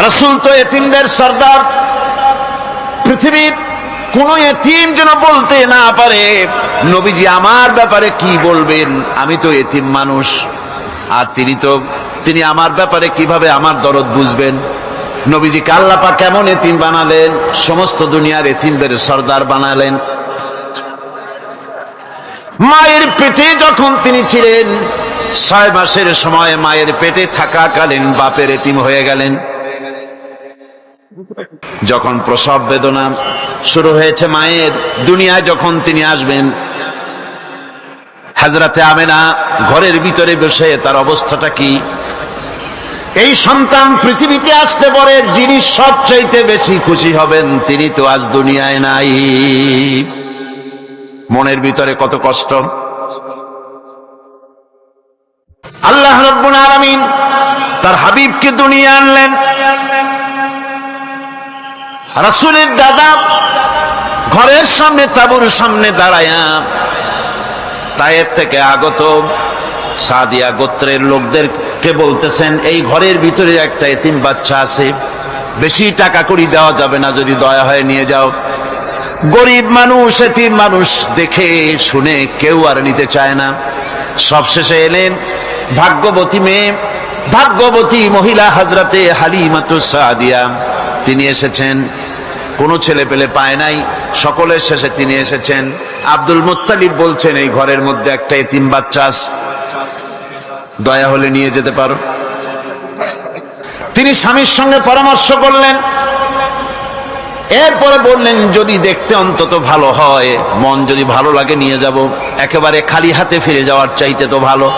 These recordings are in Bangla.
রাসূল তো এতিমদের সর্দার। পৃথিবীর কোন এতিম যেন বলতে না পারে নবীজি আমার ব্যাপারে কি বলবেন, আমি তো এতিম মানুষ, আর তিনি আমার ব্যাপারে কিভাবে আমার দরদ বুঝবেন। নবীজিকে আল্লাহ পাক কেমন এতিম বানালেন, সমস্ত দুনিয়ার এতিমদের সর্দার বানালেন। মায়ের পেটে যখন তিনি ছিলেন 6 মাসের সময় মায়ের পেটে থাকাকালীন বাপের এতিম হয়ে গেলেন। যখন প্রসব বেদনা শুরু হয়েছে মায়ের, দুনিয়ায় যখন তিনি আসবেন, হযরতে আমেনা ঘরের ভিতরে বসে তার অবস্থাটা কি? এই সন্তান পৃথিবীতে আসতে পরে যিনি সবচাইতে বেশি খুশি হবেন তিনি তো আজ দুনিয়ায় নাই। মনের ভিতরে কত কষ্ট। আল্লাহ রাব্বুল আলামিন তার হাবিবকে দুনিয়া আনলেন। রাসূলের দাদা ঘরের সামনে তাঁবুর সামনে দাঁড়ায়া তায়েফ থেকে আগত সাদিয়া গোত্রের লোকদেরকে বলতেছেন, এই ঘরের ভিতরে একটা এতিম বাচ্চা আছে, বেশি টাকা কড়ি দেওয়া যাবে না, যদি দয়া হয় নিয়ে যাও। গরিব মানুষ, এতিম মানুষ দেখে শুনে কেউ আর নিতে চায় না। সবশেষে এলেন ভাগ্যবতী মেয়ে, ভাগ্যবতী মহিলা হযরতে হালিমাতুস সাদিয়া। তিনি এসেছেন, কোনো ছেলে পেলে পায় নাই, সকলের শেষে তিনি এসেছেন। আব্দুল মুত্তালিব বলছেন, এই ঘরের মধ্যে একটা এতিম বাচ্চা আছে, দয়া হলে নিয়ে যেতে পারো। তিনি স্বামীর সঙ্গে পরামর্শ করলেন, এরপরে বললেন, যদি দেখতে অন্তত ভালো হয়, মন যদি ভালো লাগে নিয়ে যাব, একেবারে খালি হাতে ফিরে যাওয়ার চাইতে তো ভালো।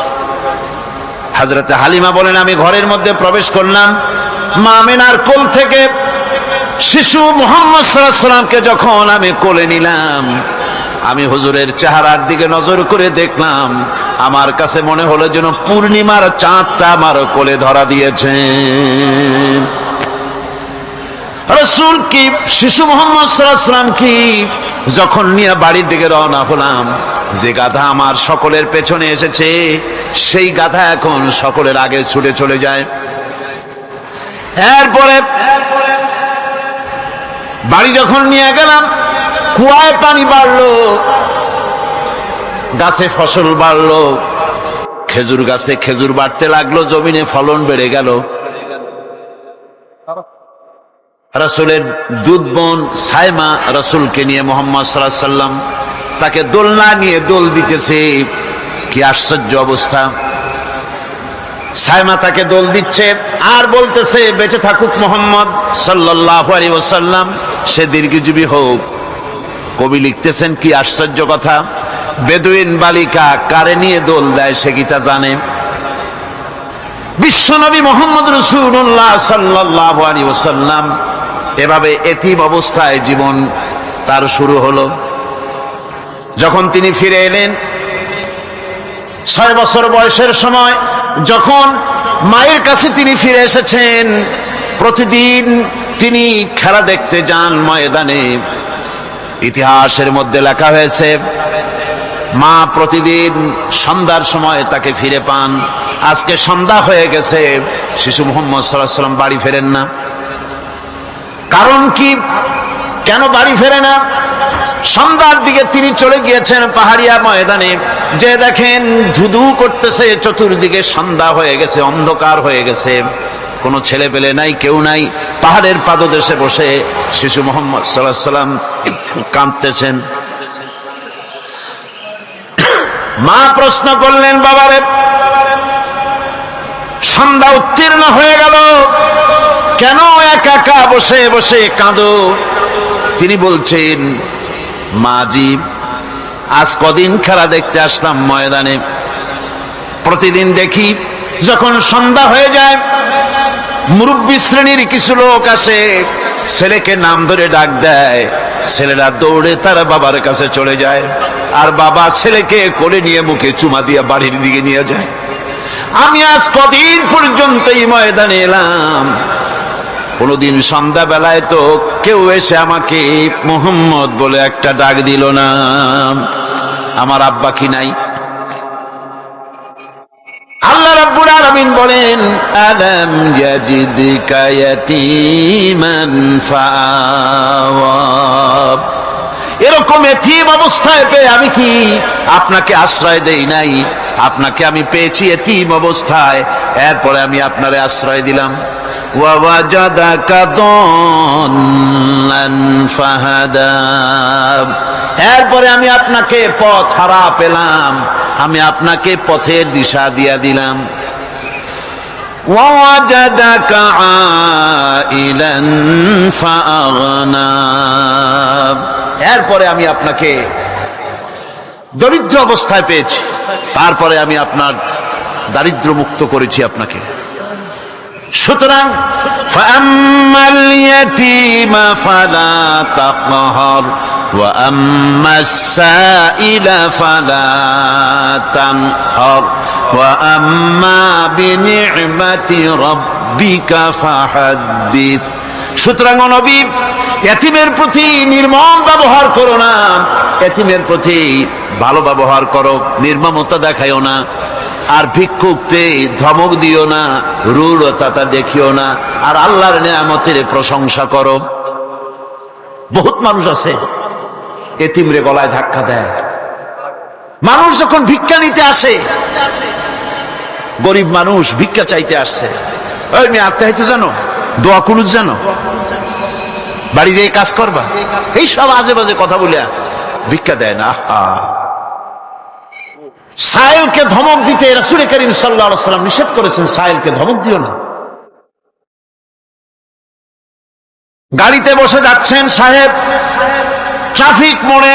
হযরতে হালিমা বলেন, আমি ঘরের মধ্যে প্রবেশ করলাম, মা আমেনার কোল থেকে শিশু মুহাম্মদ সাল্লাল্লাহু আলাইহি ওয়াসাল্লামকে যখন আমি কোলে নিলাম, আমি হুজুরের চেহারার দিকে নজর করে দেখলাম, আমার কাছে মনে হলো যেন পূর্ণিমার চাঁদটা আমার কোলে ধরা দিয়েছে। রাসূল কি শিশু মুহাম্মদ সাল্লাল্লাহু আলাইহি ওয়াসাল্লাম কি যখন নিয়ে বাড়ির দিকে রওনা হলাম, যে গাধা আমার সকলের পেছনে এসেছে সেই গাধা এখন সকলের আগে ছুটে চলে যায়। এরপরে বাড়ি যখন নিয়ে গেলাম, কুয়ায় পানি বাড়লো, গাছে ফসল বাড়লো, খেজুর গাছে খেজুর বাড়তে লাগলো, জমিনে ফলন বেড়ে গেল। রাসূলের দুধ বোন সাইমা রাসূলকে নিয়ে মুহাম্মদ সাল্লাল্লাহু আলাইহি ওয়াসাল্লাম তাকে দোলনা নিয়ে দোল দিতেছে। কি আশ্চর্য অবস্থা! সাইমা তাকে দোল দিচ্ছে আর বলতেছে, বেঁচে থাকুক মুহাম্মদ সাল্লাল্লাহু আলাইহি ওয়াসাল্লাম, সে দীর্ঘজীবী হোক। কবি লিখতেছেন, কি আশ্চর্য কথা! বেদুইন বালিকা কারে নিয়ে দোল দেয় সে কি তা জানে? বিশ্বনবী মুহাম্মদ রাসূলুল্লাহ সাল্লাল্লাহু আলাইহি ওয়াসাল্লাম এভাবে এতিম অবস্থায় জীবন তার শুরু হলো। যখন তিনি ফিরে এলেন 6 বছর বয়সের সময়, যখন মায়ের কাছে তিনি ফিরে এসেছেন, প্রতিদিন তিনি খেলা দেখতে যান ময়দানে। ইতিহাসের মধ্যে লেখা হয়েছে, মা প্রতিদিন সন্ধ্যার সময় তাকে ফিরে পান। আজকে সন্ধ্যা হয়ে গেছে, শিশু মুহাম্মদ সাল্লাল্লাহু আলাইহি ওয়াসাল্লাম বাড়ি ফেরেন না। কারণ কি? কেন বাড়ি ফেরে না? সন্ধ্যার দিকে তিনি চলে গিয়েছেন পাহাড়িয়া ময়দানে, যে দেখেন ধুধু করতেছে, চতুর্দিকে সন্ধ্যা হয়ে গেছে, অন্ধকার হয়ে গেছে, কোনো ছেলে পেলে নাই, কেউ নাই। পাহাড়ের পাদদেশে বসে শিশু মুহাম্মদ সাল্লাল্লাহু আলাইহি ওয়াসাল্লাম কাঁদতেছেন। মা প্রশ্ন করলেন, বাবারে, সন্ধ্যা উত্তীর্ণ হয়ে গেল, কেন একা একা বসে বসে কাঁদো? তিনি বলছেন, মাজি, আজ কদিন খেলা দেখতে আসলাম ময়দানে, প্রতিদিন দেখি যখন সন্ধ্যা হয়ে যায় মুরব্বী শ্রেণীর কিছু লোক আসে, ছেলেকে নাম ধরে ডাক দেয়, ছেলেরা দৌড়ে তার বাবার কাছে চলে যায়, আর বাবা ছেলেকে কোলে নিয়ে মুখে চুমা দিয়ে বাড়ির দিকে নিয়ে যায়। আমি আজ কদিন পর্যন্ত এই ময়দানে এলাম, কোনদিন সন্ধ্যা বেলায় তো কেউ এসে আমাকে মুহাম্মদ বলে একটা ডাক দিল না। আমার আব্বা কি নাই? আল্লাহ রাব্বুল আলামিন আলামিন বলেন, আলাম ইয়াজিদকা ইয়াতীমান ফাআওয়া, এরকম এতিম অবস্থায় পেয়ে আমি কি আপনাকে আশ্রয় দেই নাই? আপনাকে আমি পেয়েছি এতিম অবস্থায়, এরপরে আমি আপনারে আশ্রয় দিলাম। ওয়া ওয়াজাদাকা দাল্লান ফাহাদা, এরপরে আমি আপনাকে পথ হারা পেলাম, আমি আপনাকে পথের দিশা দিয়া দিলাম। ওয়া ওয়াজাদাকা আইলান ফাআগনা, এরপরে আমি আপনাকে দরিদ্র অবস্থায় পেয়েছি, তারপরে আমি আপনার দারিদ্র মুক্ত করেছি আপনাকে। সুতরাং ফাআম্মাল ইয়াতীমা ফালা তাকহার ওয়া আম্মাস সাইলা ফালা তানহার ওয়া আম্মা বিনি'মাতি রাব্বিকা ফাহাদ্দিস। সুতরাং নবী, এতিমের প্রতি নির্মম ব্যবহার করো না, এতিমের প্রতি ভালো ব্যবহার করো, নির্মমতা দেখাইও না। আর ভিক্ষুকতে ধমক দিও না, রূঢ়তা দেখিও না, আর আল্লাহর নিয়ামতের প্রশংসা করো। বহুত মানুষ আছে এতিমরে গলায় ধাক্কা দেয়। মানুষ যখন ভিক্ষা নিতে আসে, গরিব মানুষ ভিক্ষা চাইতে আসছে, ওই মেয়ে আত্মহত্যা জানো, দোয়া কুনুত জানো, বাড়ি যেয়ে কাজ করবা, এই সব আজে বাজে কথা বলে ভিক্ষা দেয় না। সাইলকে ধমক দিতে রাসূল করিম সাল্লাল্লাহু আলাইহি ওয়াসাল্লাম নিষেধ করেছেন, সাইলকে ধমক দিও না। গাড়িতে বসে যাচ্ছেন সাহেব, ট্রাফিক মোড়ে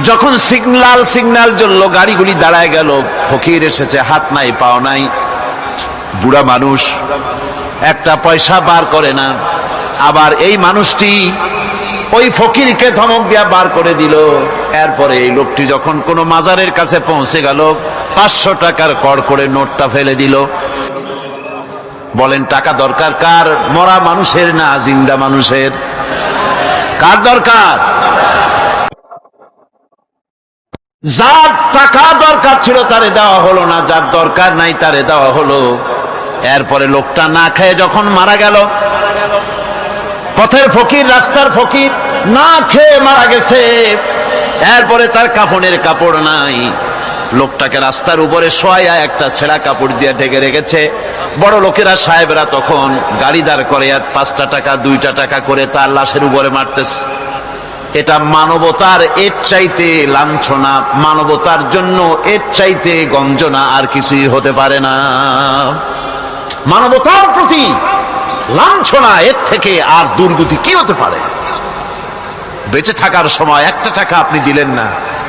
যখন সিগন্যাল জ্বলল, গাড়িগুলি দাঁড়ায় গেল, ফকির এসেছে, হাত নাই পাও নাই, বুড়া মানুষ, একটা পয়সা বার করে না। আবার এই মানুষটি ওই ফকিরকে ধমক দিয়া বার করে দিল। এরপরে এই লোকটি যখন কোনো মাজারের কাছে পৌঁছে গেল, 500 টাকার কড় করে নোটটা ফেলে দিল। বলেন টাকা দরকার কার? মরা মানুষের না জিন্দা মানুষের? কার দরকার? যার টাকা দরকার ছিল তারে দেওয়া হলো না, যার দরকার নাই তারে দেওয়া হলো। এরপরে লোকটা না খেয়ে যখন মারা গেল, পথের ফকির, রাস্তার ফকির, না খেয়ে মারা গেছে। এরপরে তার কাফনের কাপড় নাই, লোকটাকে রাস্তার উপরে শোয়া একটা ছেঁড়া কাপড় দিয়ে ঢেকে রেখেছে। বড় লোকেরা, সাহেবরা তখন গাড়ি দাঁড় করে আর 5টা টাকা 2টা টাকা করে তার লাশের উপরে মারতেছে। এটা মানবতার এর চাইতে লাঞ্ছনা, মানবতার জন্য এর চাইতে গঞ্জনা আর কিছুই হতে পারে না। মানবতার প্রতি লাঞ্ছনা, এর থেকে আর দুর্গতি কি হতে পারে? বেঁচে থাকার সময় 1টা টাকা আপনি দিলেন না,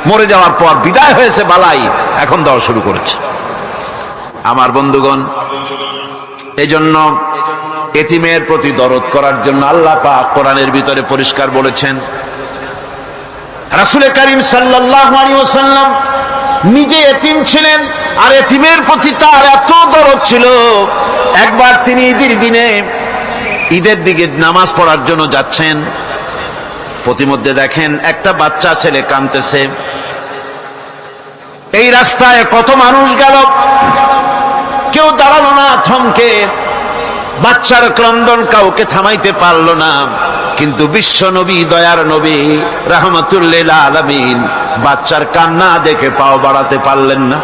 মরে যাওয়ার পর বিদায় হয়েছে বালাই, এখন দেওয়া শুরু করেছে। আমার বন্ধুগণ, এই জন্য এতিমের প্রতি দরদ করার জন্য আল্লাহ পাক কোরআনের ভিতরে পরিষ্কার বলেছেন। রাসূল করিম সাল্লাল্লাহু আলাইহি ওয়াসাল্লাম নিজে এতিম ছিলেন, আর এতিমের প্রতি তার এত দরদ ছিল, একবার তিনি ঈদের দিকে নামাজ পড়ার জন্য যাচ্ছেন। প্রতিমধ্যে দেখেন একটা বাচ্চা ছেলে কাঁদতেছে। এই রাস্তায় কত মানুষ গেল, কেউ দাঁড়ালো না, থমকে। বাচ্চার ক্রন্দন কাউকে থামাইতে পারলো না। কিন্তু বিশ্ব নবী, দয়ার নবী, রাহমাতুল লিল আলামিন বাচ্চার কান্না দেখে পাও বাড়াতে পারলেন না।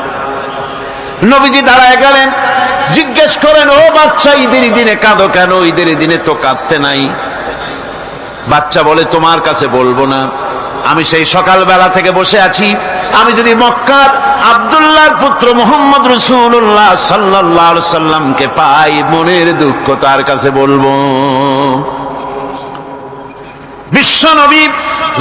নবীজি দাঁড়ায় গেলেন, জিজ্ঞেস করেন, ও বাচ্চা, ঈদের দিনে কাঁদো কেন? ঈদের দিনে তো কাঁদতে নাই। বাচ্চা বলে, তোমার কাছে বলবো না, আমি সেই সকালবেলা থেকে বসে আছি। আমি যদি মক্কার আব্দুল্লাহর পুত্র মুহাম্মদ রাসূলুল্লাহ সাল্লাল্লাহু আলাইহি সাল্লামকে পাই, মনের দুঃখ তার কাছে বলবো। বিশ্ব নবী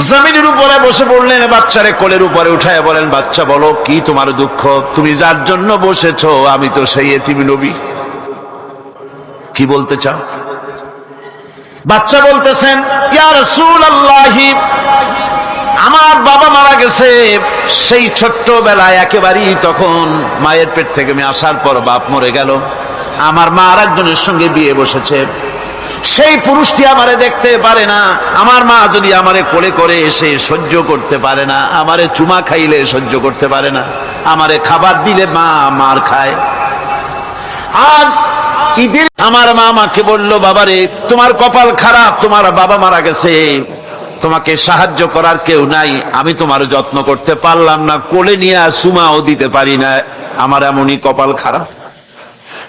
জমিনের উপরে বসে পড়লেন, বাচ্চারে কোলের উপরে উঠায় বলেন, বাচ্চা বলো কি তোমার দুঃখ? তুমি যার জন্য বসেছো আমি তো সেই এতিম নবী, কি বলতে চাও? বাচ্চা বলতেছেন, ইয়া রাসূলুল্লাহ, আমার বাবা মারা গেছে। সেই ছোট্টবেলায় একেবারেই তখন মায়ের পেট থেকে আমি আসার পর বাপ মরে গেল। আমার মা আর একজনের সঙ্গে বিয়ে বসেছে। সেই পুরুষটি আমারে দেখতে পারে না। আমার মা যদি আমারে কোলে করে এসে সহ্য করতে পারে না, আমারে চুমা খাইলে সহ্য করতে পারে না, আমারে খাবার দিলে মা মার খায়। আজ ঈদের আমার মা আমাকে বললো, বাবারে তোমার কপাল খারাপ, তোমার বাবা মারা গেছে, তোমাকে সাহায্য করার কেউ নাই, আমি তোমার যত্ন করতে পারলাম না, কোলে নিয়ে সুমাও দিতে পারি না, আমার এমনই কপাল খারাপ।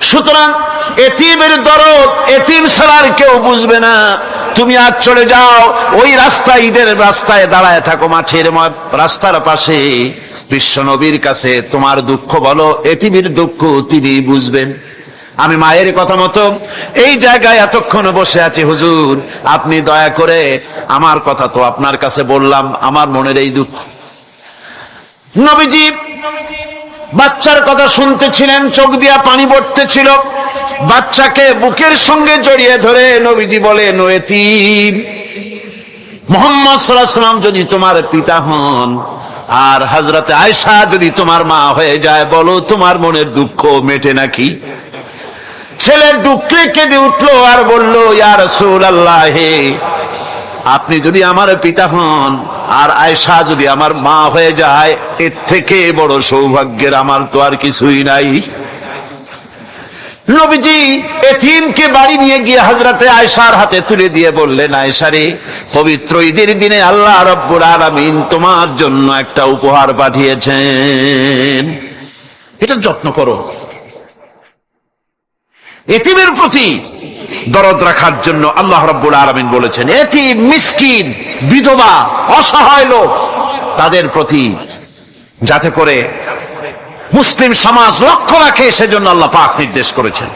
সুতরাং এতিমের দরদ এতিম ছাড়ার কেউ বুঝবে না। তুমি আজ চলে যাও, ওই রাস্তায়, ঈদের রাস্তায় দাঁড়ায় থাকো, মাঠের রাস্তার পাশে, বিশ্ব নবীর কাছে তোমার দুঃখ বলো, এতিমের দুঃখ তিনি বুঝবেন। আমি মায়ের কথা মতো এই জায়গায় এতক্ষণ বসে আছি, হুজুর আপনি দয়া করে, আমার কথা তো আপনার কাছে বললাম, আমার মনের এই দুঃখ। নবীজি বাচ্চার কথা শুনতেছিলেন, চোখ দিয়া পানি পড়তেছিল, বাচ্চাকে বুকের সঙ্গে জড়িয়ে ধরে নবীজি বলেন, ও এতিম, মুহাম্মদ সাল্লাল্লাহু আলাইহি ওয়াসাল্লাম যদি তোমার পিতা হন আর হযরতে আয়েশা যদি তোমার মা হয়ে যায়, বলো তোমার মনের দুঃখ মেটে নাকি? ছেলে ডুকরে কেঁদে উঠলো আর বলল, ইয়া রাসূলুল্লাহ, আপনি যদি আমার পিতা হন আর আয়েশা যদি আমার মা হয়ে যায়, এর থেকে বড় সৌভাগ্যের আমার তো আর কিছুই নাই। নবীজি এতিমকে বাড়ি নিয়ে গিয়ে হযরতে আয়েশার হাতে তুলে দিয়ে বললেন, আয়েশা রে, পবিত্র ঈদের দিনে আল্লাহ রাব্বুল আলামিন তোমার জন্য একটা উপহার পাঠিয়েছেন, এটা যত্ন করো। এতিমের প্রতি দরদ রাখার জন্য আল্লাহ রাব্বুল আলামিন বলেছেন, এতিম, মিসকিন, বিধবা, অসহায় লোক, তাদের প্রতি যাতে করে মুসলিম সমাজ লক্ষ্য রাখে, সেজন্য আল্লাহ পাক নির্দেশ করেছেন।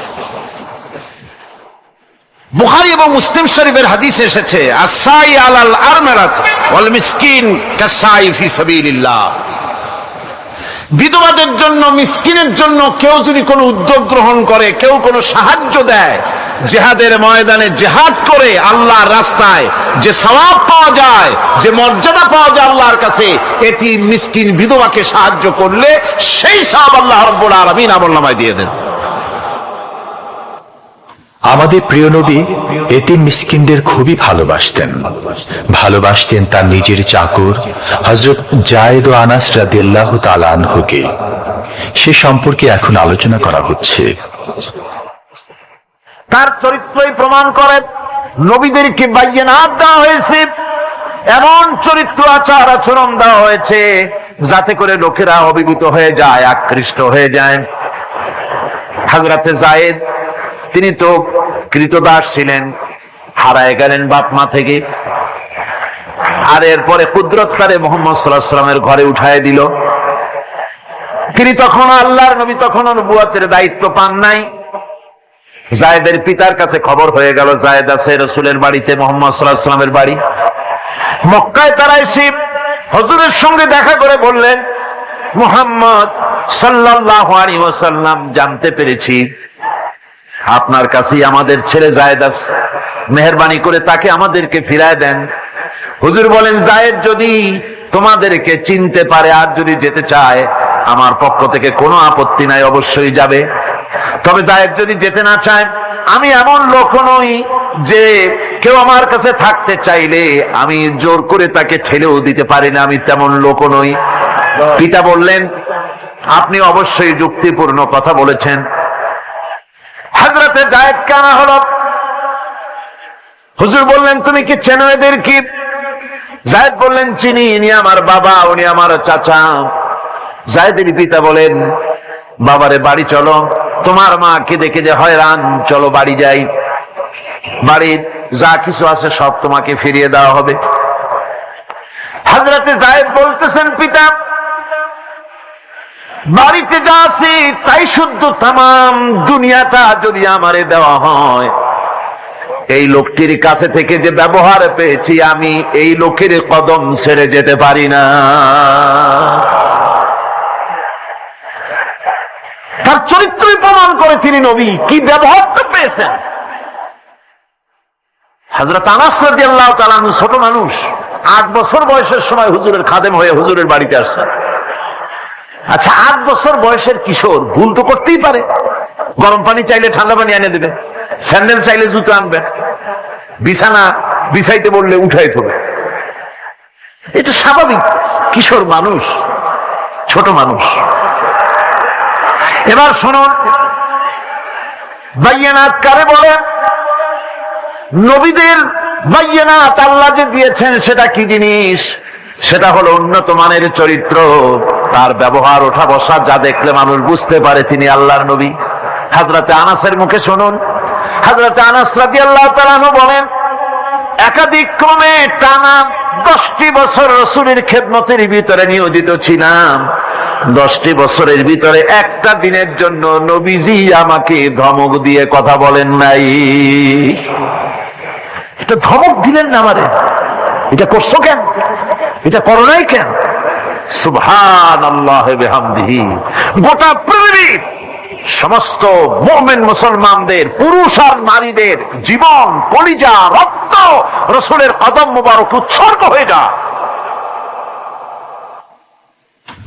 বুখারী এবং মুসলিম শরীফের হাদিসে এসেছে, আস-সাই আলাল আরমারাত ওয়াল মিসকিন কাস-সাই ফি সাবিলিল্লাহ। বিধবাদের জন্য, মিসকিনের জন্য কেউ যদি কোনো উদ্যোগ গ্রহণ করে, কেউ কোনো সাহায্য দেয়, জিহাদের ময়দানে জিহাদ করে আল্লাহর রাস্তায় যে সওয়াব পাওয়া যায়, যে মর্যাদা পাওয়া যায় আল্লাহর কাছে, এতিম, মিসকিন, বিধবাকে সাহায্য করলে সেই সওয়াব আল্লাহ রাব্বুল আলামিন আমলনামায় দিয়ে দেন। আমাদের প্রিয় নবী এতিম মিসকিনদের খুবই ভালোবাসতেন তার নিজের চাকর হযরত যায়েদ ও আনাস রাদিয়াল্লাহু তাআলা আনহুকে। সে সম্পর্কে এখন আলোচনা করা হচ্ছে। তার চরিত্রই প্রমাণ করে, নবীদেরকে বায়নাত দেওয়া হয়েছে, এমন চরিত্র, আচার আচরণ দেওয়া হয়েছে যাতে করে লোকেরা অভিভূত হয়ে যায়, আকৃষ্ট হয়ে যায়। হযরতে যায়েদ, তিনি তো কৃতদাস ছিলেন, হারায় গেলেন বাপ মা থেকে, আর এরপরে কুদরত করে মুহাম্মদ সাল্লাল্লাহু আলাইহি ওয়াসাল্লামের ঘরে উঠায় দিল। তিনি তখন আল্লাহর নবী, তখন নবুয়তের দায়িত্ব পান নাই। যায়েদের পিতার কাছে খবর হয়ে গেল, যায়েদ আছে রাসূলের বাড়িতে, মুহাম্মদ সাল্লাল্লাহু আলাইহি ওয়াসাল্লামের বাড়ি মক্কায়। তারা এসে হুজুরের সঙ্গে দেখা করে বললেন, মুহাম্মদ সাল্লাল্লাহু আলাইহি ওয়াসাল্লাম, জানতে পেরেছি আপনার কাছেই আমাদের ছেলে যায়েদ আছে, মেহেরবানি করে তাকে আমাদেরকে ফিরায় দেন। হুজুর বলেন, যায়েদ যদি তোমাদেরকে চিনতে পারে আর যদি যেতে চায়, আমার পক্ষ থেকে কোনো আপত্তি নাই, অবশ্যই যাবে। তবে যায়েদ যদি যেতে না চায়, আমি এমন লোক নই যে কেউ আমার কাছে থাকতে চাইলে আমি জোর করে তাকে ঠেলেও দিতে পারি না, আমি তেমন লোক নই। পিতা বললেন, আপনি অবশ্যই যুক্তিপূর্ণ কথা বলেছেন। হযরতে যায়েদকে আনা হলো। হুজুর বললেন, তুমি কি চেনো এদের? কি? যায়েদ বললেন, চিনি, ইনি আমার বাবা, উনি আমার চাচা। যায়েদের পিতা বলেন, বাবারে বাড়ি চলো, তোমার মা কেঁদে কেঁদে হয়রান, চলো বাড়ি যাই, বাড়ির যা কিছু আছে সব তোমাকে ফিরিয়ে দেওয়া হবে। হযরতে যায়েদ বলতেছেন, পিতা, বাড়িতে যা আছে তাই শুদ্ধ, তামাম দুনিয়াটা যদি আমারে দেওয়া হয়, এই লোকটির কাছে থেকে যে ব্যবহার পেয়েছি, আমি এই লোকের কদম ছেড়ে যেতে পারি না। তার চরিত্রই প্রমাণ করে তিনি নবী, কি ব্যবহারটা পেয়েছেন। হযরত আনাস রাদিয়াল্লাহু তাআলা আনহু ছোট মানুষ, 8 বছর বয়সের সময় হুজুরের খাদেম হয়ে হুজুরের বাড়িতে আসছেন। আচ্ছা, 8 বছর বয়সের কিশোর ভুল তো করতেই পারে, গরম পানি চাইলে ঠান্ডা পানি এনে দেবে, স্যান্ডেল চাইলে জুতো আনবে, বিছানা বিছাইতে বললে উঠাই থবে, এটা স্বাভাবিক। কিশোর মানুষ, ছোট মানুষ। এবার শুনুন, বাইয়ানাত কারে বলে? নবীদের বাইয়ানাত আল্লাহ যে দিয়েছেন সেটা কি জিনিস? সেটা হলো উন্নত মানের চরিত্র, তার ব্যবহার ওঠা বসা যা দেখলে মানুষ বুঝতে পারে তিনি আল্লাহর নবী। হযরতে আনাসের মুখে শুনুন, হযরতে আনাস রাদিয়াল্লাহু তাআলা আনহু বলেন, একাধিক ক্রমে টানা 10টি বছর রাসূলের খেদমতের ভিতরে নিয়োজিত ছিলাম। 10টি বছরের ভিতরে একটা দিনের জন্য নবীজি আমাকে ধমক দিয়ে কথা বলেন নাই। এটা ধমক দিলেন না আমারে, এটা করছো কেন, এটা করো নাই কেন? সুবহানাল্লাহ বিহামদিহি। গোটা পৃথিবীর সমস্ত মুমিন মুসলমানদের, পুরুষ আর নারীদের জীবন, কলিজা, রক্ত রাসূলের কদম মোবারক উৎসর্গ হয়ে যায়।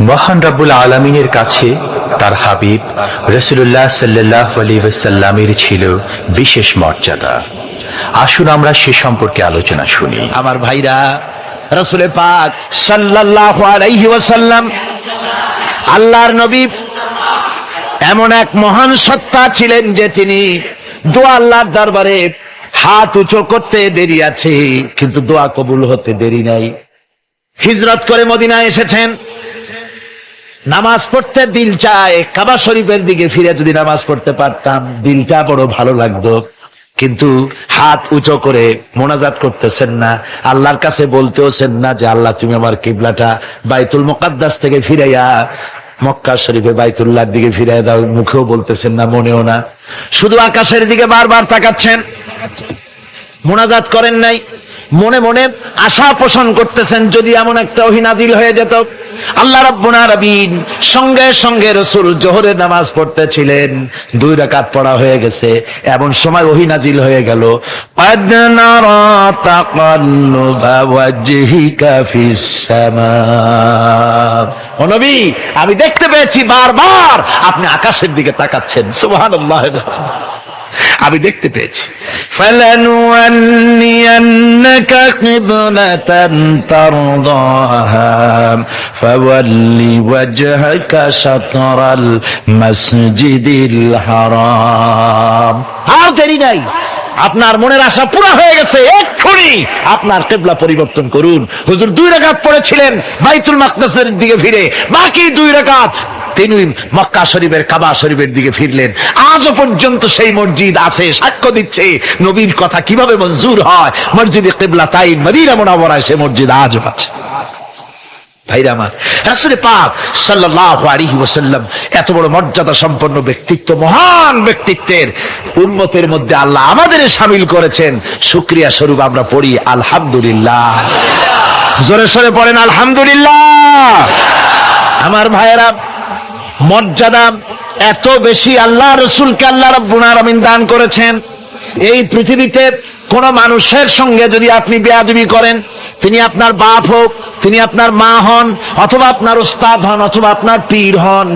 মহান রব্বুল আলামিনের কাছে তার হাবিব রাসূলুল্লাহ সাল্লাল্লাহু আলাইহি ওয়াসাল্লামের ছিল বিশেষ মর্যাদা। আসুন আমরা সে সম্পর্কে আলোচনা শুনি। আমার ভাইরা, রাসূল পাক সাল্লাল্লাহু আলাইহি ওয়াসাল্লাম আল্লাহর নবী এমন এক মহান সত্তা ছিলেন যে তিনি দোয়া আল্লাহর দরবারে হাত উঁচু করতে দেরি আছে, কিন্তু দোয়া কবুল হতে দেরি নাই। হিজরত করে মদিনায় এসেছেন, নামাজ পড়তে দিল চায়, কাবা শরীফের দিকে ফিরে যদি নামাজ পড়তে পারতাম দিলটা বড় ভালো লাগতো, কিন্তু হাত উঁচু করে মোনাজাত করতেছেন না, আল্লাহর কাছে বলতেওছেন না যে আল্লাহ তুমি আমার কিবলাটা বাইতুল মুকাদ্দাস থেকে ফিরাইয়া মক্কা শরীফে বাইতুল্লাহর দিকে ফিরাইয়া দাও, মুখেও বলতেছেন না, মনেও না, শুধু আকাশের দিকে বারবার তাকাচ্ছেন, মোনাজাত করেন নাই। মনে মনে আশা পোষণ করতেছেন যদি এমন একটা ওহী নাজিল হয়ে যেত। আল্লাহ রাব্বুল আলামিন সঙ্গে সঙ্গে রাসূল জোহরের নামাজ পড়তেছিলেন, 2 রাকাত পড়া হয়ে গেছে, এমন সময় ওহী নাজিল হয়ে গেল, قَدْ نَرَى تَقَلُّبَ وَجْهِكَ فِي السَّمَاءِ। ও নবী, আমি দেখতে পেয়েছি বারবার আপনি আকাশের দিকে তাকাচ্ছেন। সুবহানাল্লাহ, আমি দেখতে পেয়েছি। فَلَنُوَلِّيَنَّكَ قِبْلَةً تَرْضَاهَا فَوَلِّ وَجْهَكَ شَطْرَ الْمَسْجِدِ الْحَرَامِ। আর দেরি নাই, আপনার মনের আশা পুরো হয়ে গেছে, এক্ষুনি আপনার কিবলা পরিবর্তন করুন। হুজুর 2 রাকাত পড়েছিলেন বাইতুল মাকদাসের দিকে ফিরে, বাকি 2 রাকাত তিনি মক্কা শরীফের কাবা শরীফের দিকে ফিরলেন। আজও পর্যন্ত সেই মসজিদ আছে, সাক্ষ্য দিচ্ছে নবীর কথা কিভাবে মঞ্জুর হয়। মসজিদে কিবলাতাইন মদিনা মুনাওয়ারায় সে মসজিদ আজও আছে। ভাইরা আমার, রাসূল পাক সাল্লাল্লাহু আলাইহি ওয়াসাল্লাম এত বড় মর্যাদা সম্পন্ন ব্যক্তিত্ব, মহান ব্যক্তিত্বের উম্মতের মধ্যে আল্লাহ আমাদের শামিল করেছেন। শুকরিয়া স্বরূপ আমরা পড়ি আলহামদুলিল্লাহ। জোরে সোরে পড়েন আলহামদুলিল্লাহ। আমার ভাইয়েরা, মর্যাদা এত বেশি আল্লাহ রাসূলকে আল্লাহ রাব্বুল আলামিন দান করেছেন। এই পৃথিবীতে কোন মানুষের সঙ্গে যদি আপনি বেয়াদবি করেন, তিনি আপনার বাপ হোক, তিনি আপনার মা হন, অথবা আপনার উস্তাদ হন, অথবা আপনার পীর হন,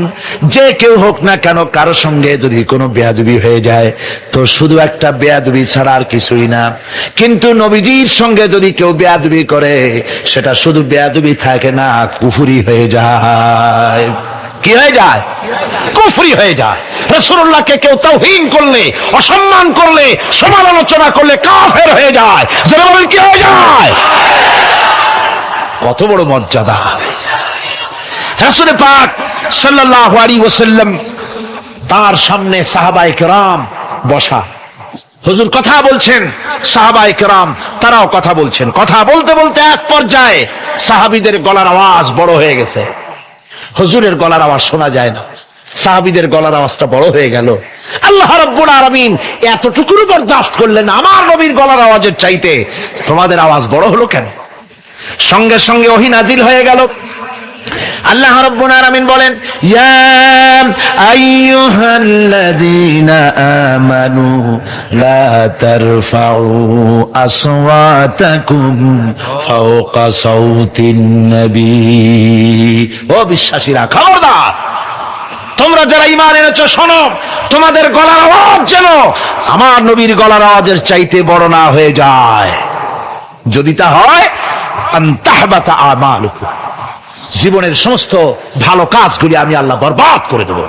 যে কেউ হোক না কেন, কারো সঙ্গে যদি কোনো বেয়াদবি হয়ে যায় তো শুধু একটা বেয়াদবি ছাড়া আর কিছুই না। কিন্তু নবীজির সঙ্গে যদি কেউ বেয়াদবি করে সেটা শুধু বেয়াদবি থাকে না, কুফরি হয়ে যায়। কি হয়ে যায়? কুফরি হয়ে যায়। রাসূলুল্লাহকে কেউ তাওহীন করলে, অসম্মান করলে, সমালোচনা করলে কাফের হয়ে যায়। যারা বলেন কি হয়ে যায়? কত বড় মর্যাদা! রাসূল পাক সাল্লাল্লাহু আলাইহি ওয়াসাল্লাম তার সামনে সাহাবায়ে কেরাম বসা, হুজুর কথা বলছেন, সাহাবায়ে কেরাম তারাও কথা বলছেন। কথা বলতে বলতে এক পর্যায়ে সাহাবীদের গলার আওয়াজ বড় হয়ে গেছে, হুজুরের গলার আওয়াজ শোনা যায় না, সাহাবীদের গলার আওয়াজটা বড় হয়ে গেল। আল্লাহ রাব্বুল আলামিন এতটুকু বরদাস্ত করলেন, আমার নবীর গলার আওয়াজের চাইতে তোমাদের আওয়াজ বড় হলো কেন? সঙ্গে সঙ্গে ওহী নাজিল হয়ে গেল। আল্লাহ রাব্বুল আলামিন বলেন, ইয়া আইয়ুহাল্লাযীনা আমানু লা তারফাউ আসওয়াতাকুম ফাওকা সাউতিন নবী। ও বিশ্বাসীরা, খবরদার, তোমরা যারা ঈমান এনেছো শোনো, তোমাদের গলার আওয়াজ যেন আমার নবীর গলার আওয়াজের চাইতে বড় না হয়ে যায়। যদি তা হয় আনতাহবাতা আমালুকুম, জীবনের সমস্ত ভালো কাজগুলি আমি আল্লাহ বরবাদ করে দেব।